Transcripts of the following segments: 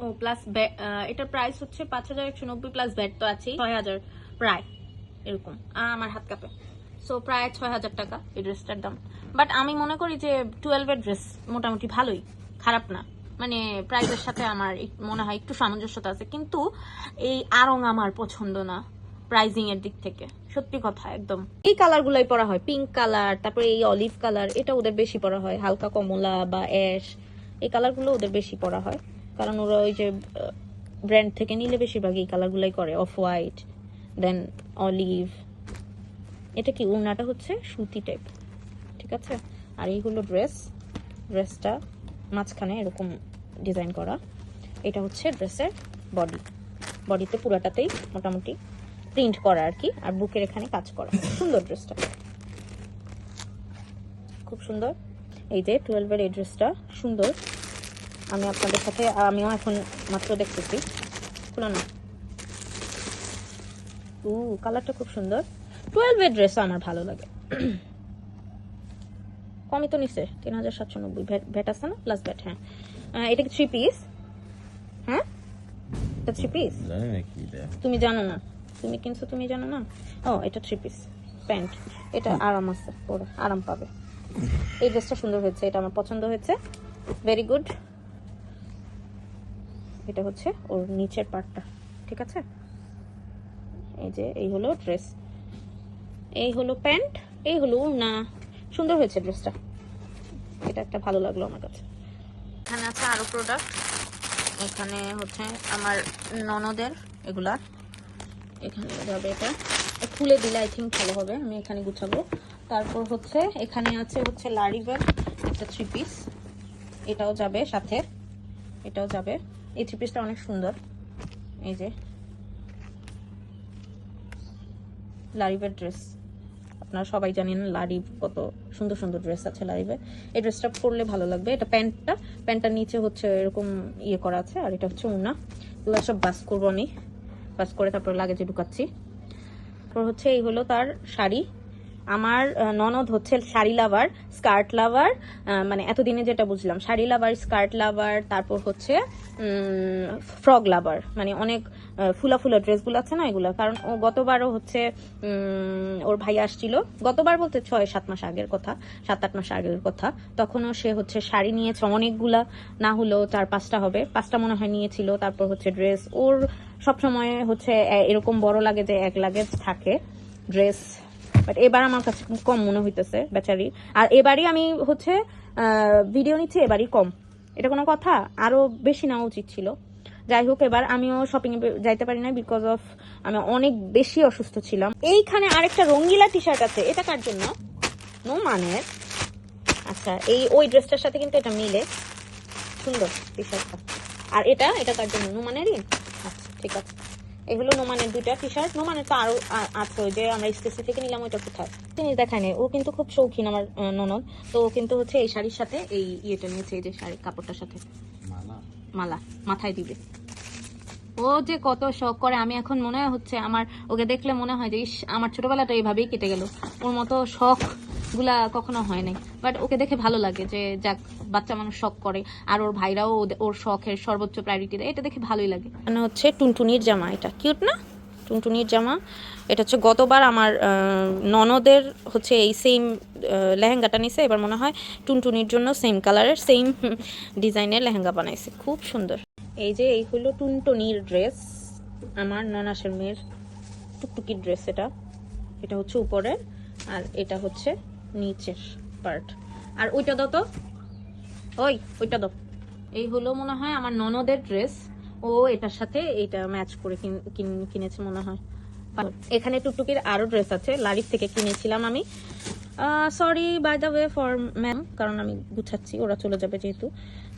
ও plus এটার price হচ্ছে 5190 plus bat তো আছে 6000 প্রায় এরকম। আমার হাত কাঁপে। সো প্রায় 6000 টাকা এই ড্রেসটার দাম। বাট আমি মনে করি যে 12 এর ড্রেস মোটামুটি ভালোই, খারাপ না। মানে প্রাইসের সাথে আমার মনে হয় একটু সামঞ্জস্যতা আছে, কিন্তু এই আরং আমার পছন্দ না প্রাইজিং এর দিক থেকে, সত্যি কথা একদম। এই কালার গুলাই পরা হয়, পিঙ্ক কালার, তারপরে এই অলিভ কালার, এটা ওদের বেশি পরা হয়, হালকা কমলা বা অ্যাশ, এই কালারগুলো ওদের বেশি পরা হয়, কারণ ওরা ওই যে ব্র্যান্ড থেকে নিলে বেশিরভাগ এই কালারগুলাই করে, অফ হোয়াইট, দেন অলিভ। এটা কি ওড়নাটা হচ্ছে সুতি টাইপ, ঠিক আছে। আর এই হলো ড্রেসটা মাঝখানে এরকম ডিজাইন করা। এটা হচ্ছে ড্রেসের বডিতে পুরাটাতেই মোটামুটি প্রিন্ট করা আর কি, আর বুকের এখানে কাজ করা। সুন্দর ড্রেসটা, খুব সুন্দর। এই যে 12 এর এই ড্রেসটা সুন্দর। আমি আপনাদের সাথে, আমিও এখন মাত্র দেখতেছি, খুলো না। কালারটা খুব সুন্দর। 12 এর ড্রেস আমার ভালো লাগে। কমই তো নিচ্ছে 3790, ভ্যাট আছে না, প্লাস ভ্যাট। হ্যাঁ, এটা কি 3 পিস? হ্যাঁ, এটা 3 পিস। তুমি জানো না, তুমি কিনছো, তুমি জানো না। ও, এটা 3 পিস প্যান্ট। এটা আরাম আছে, পরে আরাম পাবে। এই ড্রেসটা সুন্দর হয়েছে, এটা আমার পছন্দ হয়েছে, ভেরি গুড। এটা হচ্ছে ওর নিচের পার্টটা, ঠিক আছে। এই যে এই হলো ড্রেস, এই হলো প্যান্ট, এই হলো না, সুন্দর হয়েছে ড্রেসটা। এটা একটা ভালো লাগলো আমার কাছে। এখানে আছে আরো প্রোডাক্ট। এখানে হচ্ছে আমার ননদের এগুলা, এখানে যাবে। এটা খুলে দিলে আই থিঙ্ক ভালো হবে, আমি এখানে গুছাবো। তারপর হচ্ছে এখানে আছে হচ্ছে লারিভের একটা 3 পিস, এটাও যাবে সাথে, এটাও যাবে। এই 3 পিসটা অনেক সুন্দর। এই যে লারিভের ড্রেস, আপনারা সবাই জানেন লারিভ কত সুন্দর সুন্দর ড্রেস আছে লারিভে। এই ড্রেসটা পরলে ভালো লাগবে। এটা প্যান্টটার নিচে হচ্ছে এরকম ইয়ে করা আছে, আর এটা হচ্ছে ওড়না। এগুলো সব বাস করবো আমি, বাস করে তারপর লাগেজে ঢুকাচ্ছি। তারপর হচ্ছে এই হলো তার শাড়ি। আমার ননদ হচ্ছে শাড়ি লাভার, স্কার্ট লাভার, মানে এতদিনে যেটা বুঝলাম, শাড়ি লাভার, স্কার্ট লাভার, তারপর হচ্ছে ফ্রক লাভার, মানে অনেক ফুলা ফুলা ড্রেসগুলো আছে না এগুলো। কারণ ও গতবারও হচ্ছে ওর ভাই আসছিল, গতবার বলতে 6-7 মাস আগের কথা, 7-8 মাস আগের কথা। তখনও সে হচ্ছে শাড়ি নিয়েছে অনেকগুলা, না হলেও 4-5টা হবে, 5টা মনে হয় নিয়েছিল। তারপর হচ্ছে ড্রেস, ওর সবসময় হচ্ছে এরকম বড় লাগে যে 1 লাগেজ থাকে ড্রেস, বাট এবার আমার কাছে কম মনে হইতেছে বেচারি। আর এবারই আমি হচ্ছে ভিডিও নিচ্ছি, এবারই কম, এটা কোনো কথা? আরো বেশি নেওয়া উচিত ছিল। যাই হোক, এবার আমিও শপিং এ যাইতে পারি না, বিকজ অফ আমি অনেক বেশি অসুস্থ ছিলাম। এইখানে আরেকটা রঙ্গিলা টি শার্ট আছে, এটা কার জন্য? নো মানের। আচ্ছা, ওই ড্রেসটার সাথে কিন্তু এটা মিলে, সুন্দর টি শার্টটা। আর এটা কার জন্য? নোমানেরই। আচ্ছা, ঠিক আছে। এগুলো নোমানের 2টা টি শার্ট। নোমানের তো আরো আছে, ওই যে আমরা স্পেসিফিক নিলাম, ওইটা কোথায় জিনিস দেখায় নেই। ও কিন্তু খুব শৌখিন আমার ননদ, তো ও কিন্তু হচ্ছে এই শাড়ির সাথে এই ইয়েটা নিয়েছে, এই যে শাড়ির কাপড়টার সাথে মালা মাথায় দিবে। ও যে কত শখ করে, আমি এখন মনে হচ্ছে আমার ওকে দেখলে মনে হয় যে ইস, আমার ছোটবেলাটা এইভাবেই কেটে গেল। ওর মতো শখ গুলা কখনো হয় নাই, বাট ওকে দেখে ভালো লাগে যে যাক, বাচ্চা মানুষ শখ করে, আর ওর ভাইরাও ওর শখের সর্বোচ্চ প্রায়োরিটি দেয়, এটা দেখে ভালোই লাগে। মানে হচ্ছে টুনটুনির জামা, এটা কিউট না? টুনটুনির জামা। এটা হচ্ছে গতবার আমার ননদের হচ্ছে এই সেম লেহেঙ্গাটা নিছে, এবার মনে হয় টুনটুনির জন্য সেম কালারের সেম ডিজাইনের লেহেঙ্গা বানাইছে, খুব সুন্দর। এই যে এই হলো টুনটুনির ড্রেস, আমার ননাসের মেয়ের টুকটুকির ড্রেস। এটা হচ্ছে উপরের, আর এটা হচ্ছে নিচের পার্ট। আর ওইটা দাও তো, ওইটা দাও। এই হলো মনে হয় আমার ননদের ড্রেস, ও এটার সাথে এটা ম্যাচ করে কিনেছে মনে হয়। এখানে টুকটুকির আরো ড্রেস আছে, লারিফ থেকে কিনেছিলাম আমি। Sorry by the way for ma'am, কারণ আমি গুছাচ্ছি, ওরা চলে যাবে যেহেতু।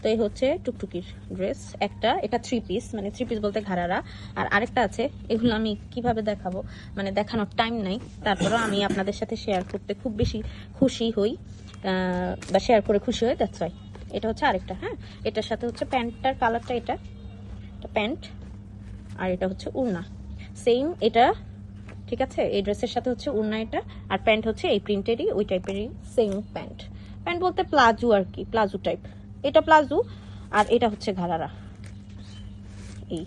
তো এই হচ্ছে টুকটুকির ড্রেস একটা, এটা 3 পিস, মানে 3 পিস বলতে ঘাড়ারা। আর আরেকটা আছে, এগুলো আমি কিভাবে দেখাবো, মানে দেখানোর টাইম নাই, তারপরেও আমি আপনাদের সাথে শেয়ার করতে খুব বেশি খুশি হই, বা শেয়ার করে খুশি হই, দ্যাটস ওয়াই। এটা হচ্ছে আরেকটা। হ্যাঁ, এটার সাথে হচ্ছে প্যান্টটার কালারটা, এটা প্যান্ট, আর এটা হচ্ছে উড়না সেম, এটা ঠিক আছে। এই ড্রেসের সাথে হচ্ছে উড়না এটা, আর প্যান্ট হচ্ছে এই প্রিন্টেরই, ওই টাইপেরই সেম প্যান্ট বলতে প্লাজো আর কি, প্লাজো টাইপ। এটা প্লাজো, আর এটা হচ্ছে ঘাড়ারা। এই